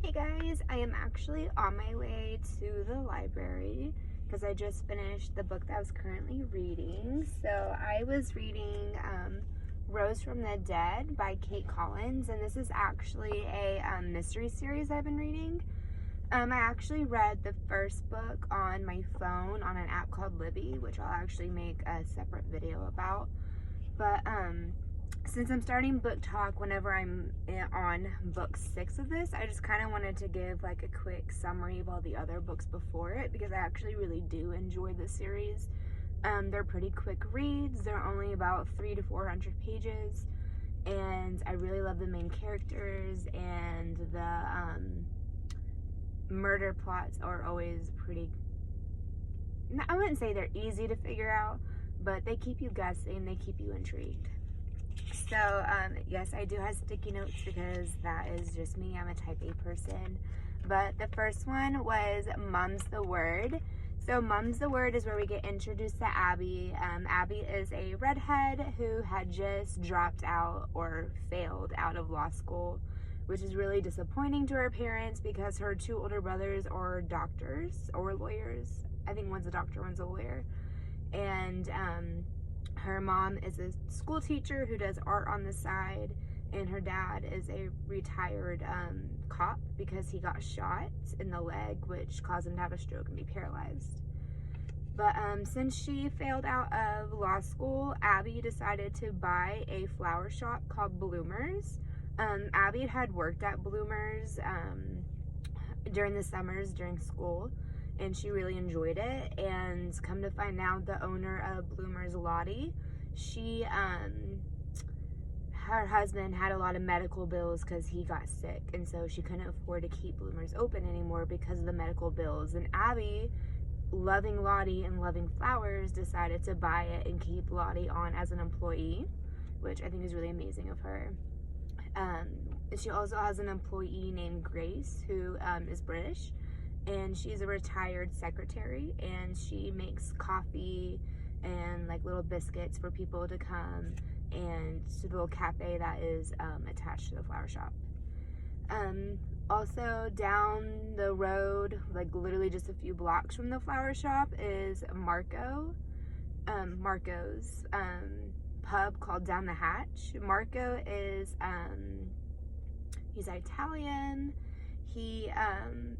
Hey guys, I am actually on my way to the library because I just finished the book that I was currently reading. So I was reading Rose from the Dead by Kate Collins, and this is actually a mystery series I've been reading. I actually read the first book on my phone on an app called Libby, which I'll actually make a separate video about. But since I'm starting book talk whenever I'm on book 6 of this, I just kind of wanted to give like a quick summary of all the other books before it because I actually really do enjoy this series. They're pretty quick reads. They're only about 300 to 400 pages, and I really love the main characters, and the murder plots are always pretty, I wouldn't say they're easy to figure out, but they keep you guessing, they keep you intrigued. So, yes, I do have sticky notes because that is just me. I'm a type A person. But the first one was Mum's the Word. So Mum's the Word is where we get introduced to Abby. Abby is a redhead who had just dropped out or failed out of law school, which is really disappointing to her parents because her two older brothers are doctors or lawyers. I think one's a doctor, one's a lawyer. And her mom is a school teacher who does art on the side, and her dad is a retired cop because he got shot in the leg, which caused him to have a stroke and be paralyzed. But since she failed out of law school, Abby decided to buy a flower shop called Bloomers. Abby had worked at Bloomers during the summers during school, and she really enjoyed it. And come to find out, the owner of Bloomers, Lottie, her husband had a lot of medical bills because he got sick, and so she couldn't afford to keep Bloomers open anymore because of the medical bills. And Abby, loving Lottie and loving flowers, decided to buy it and keep Lottie on as an employee, which I think is really amazing of her. She also has an employee named Grace who is British, and she's a retired secretary, and she makes coffee and like little biscuits for people to come and to the little cafe that is attached to the flower shop. Also down the road, like literally just a few blocks from the flower shop, is Marco's pub called Down the Hatch. Marco is he's Italian. He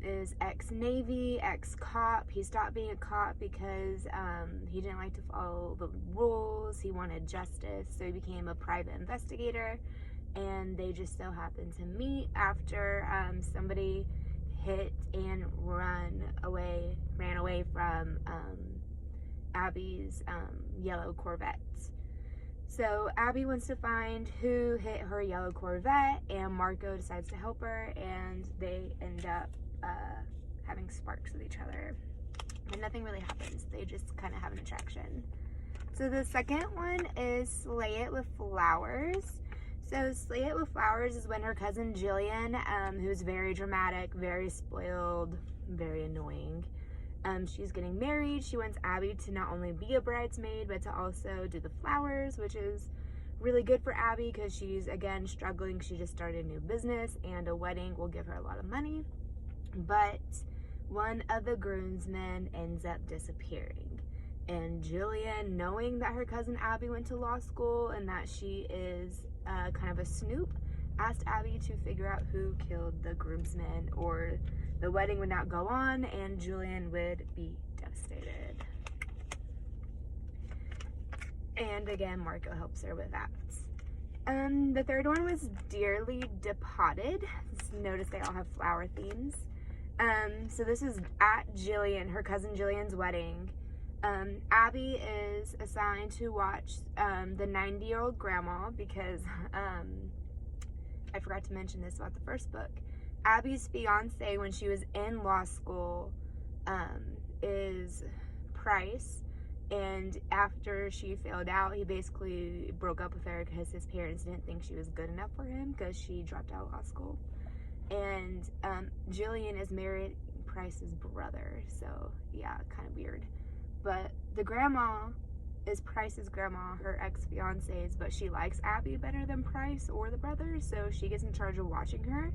is ex-Navy, ex-cop. He stopped being a cop because he didn't like to follow the rules. He wanted justice, so he became a private investigator. And they just so happened to meet after somebody hit and ran away from Abby's yellow Corvette. So Abby wants to find who hit her yellow Corvette, and Marco decides to help her, and they end up having sparks with each other. And nothing really happens. They just kind of have an attraction. So the second one is Slay It with Flowers. So Slay It with Flowers is when her cousin Jillian, who's very dramatic, very spoiled, very annoying, she's getting married. She wants Abby to not only be a bridesmaid, but to also do the flowers, which is really good for Abby because she's, again, struggling. She just started a new business, and a wedding will give her a lot of money. But one of the groomsmen ends up disappearing. And Jillian, knowing that her cousin Abby went to law school and that she is kind of a snoop, asked Abby to figure out who killed the groomsmen, or the wedding would not go on and Jillian would be devastated. And again, Marco helps her with that. The third one was Dearly Depotted. Notice they all have flower themes. So this is at Jillian, her cousin Jillian's wedding. Abby is assigned to watch the 90-year-old grandma because I forgot to mention this about the first book. Abby's fiance when she was in law school is Price, and after she failed out, he basically broke up with her because his parents didn't think she was good enough for him because she dropped out of law school. And Jillian is married Price's brother, so yeah, kind of weird. But the grandma is Price's grandma, her ex-fiance's, but she likes Abby better than Price or the brother, so she gets in charge of watching her.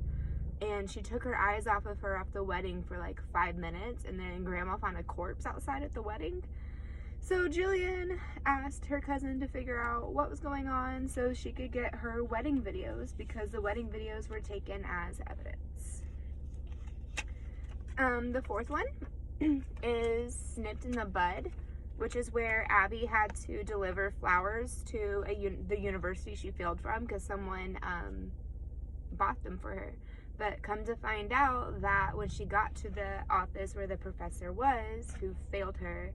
and she took her eyes off of her at the wedding for like 5 minutes, and then Grandma found a corpse outside at the wedding. So Jillian asked her cousin to figure out what was going on so she could get her wedding videos, because the wedding videos were taken as evidence. The fourth one is Snipped in the Bud, which is where Abby had to deliver flowers to the university she failed from because someone bought them for her. But come to find out that when she got to the office where the professor was, who failed her,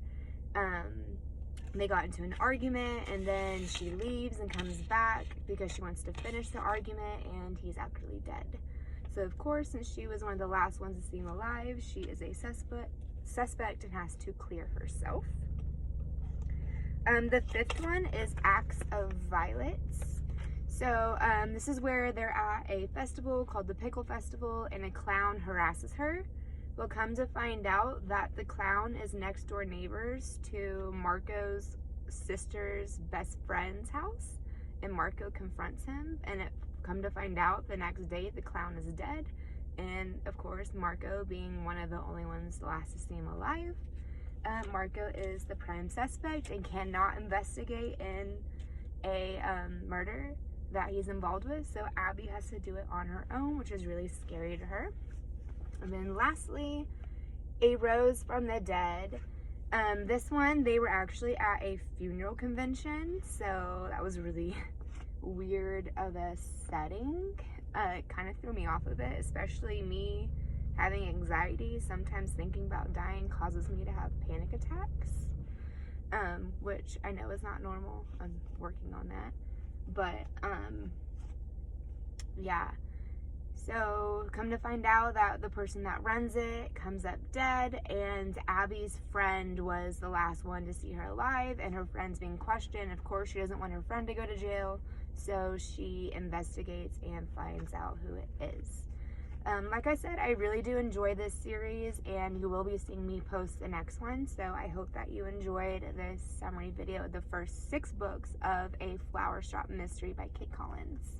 they got into an argument, and then she leaves and comes back because she wants to finish the argument, and he's actually dead. So of course, since she was one of the last ones to see him alive, she is a suspect and has to clear herself. The fifth one is Acts of Violets. So this is where they're at a festival called the Pickle Festival, and a clown harasses her. We'll come to find out that the clown is next door neighbors to Marco's sister's best friend's house, and Marco confronts him, and come to find out the next day the clown is dead, and of course Marco, being one of the only ones last to see him alive, Marco is the prime suspect and cannot investigate in a murder that he's involved with, so Abby has to do it on her own, which is really scary to her. And then lastly, A Rose from the Dead. This one, they were actually at a funeral convention, so that was really weird of a setting. It kind of threw me off of it, especially me having anxiety. Sometimes thinking about dying causes me to have panic attacks, which I know is not normal. I'm working on that. But, yeah. So, come to find out that the person that runs it comes up dead, and Abby's friend was the last one to see her alive, and her friend's being questioned. Of course, she doesn't want her friend to go to jail, so she investigates and finds out who it is. Like I said, I really do enjoy this series, and you will be seeing me post the next one, so I hope that you enjoyed this summary video of the first 6 books of A Flower Shop Mystery by Kate Collins.